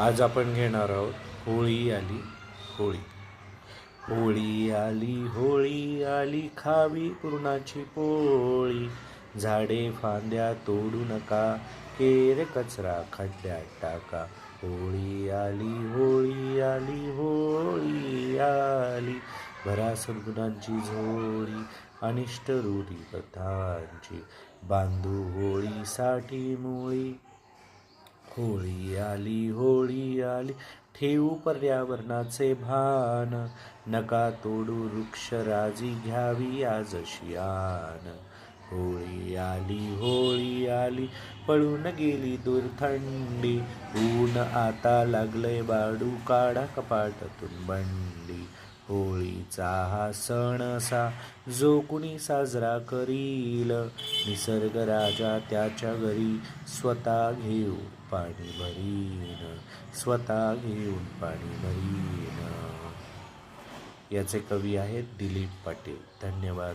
आज आपण घेणार आहोत होळी आली होळी. होळी आली खावी पुरणाची पोळी. झाडे फांद्या तोडू नका, केर कचरा खड्ड्यात टाका. होळी आली होळी आली. भरा सद्गुणांची झोळी, अनिष्ट रूढी प्रथांची. बांधू होळीसाठी मुळी. होळी आली ठेवू पर्यावरणाचे भान. नका तोडू वृक्ष, राजी घ्यावी आज शियान. होळी आली पळून गेली दूरथंडी. ऊन आता लागलंय बाडू, काढा कपाटातून बंडी. होळीचा हा सण असा जो कुणी साजरा करील, निसर्ग राजा त्याच्या घरी स्वतः घेऊन पाणी भरीन. याचे कवी आहेत दिलीप पाटील. धन्यवाद.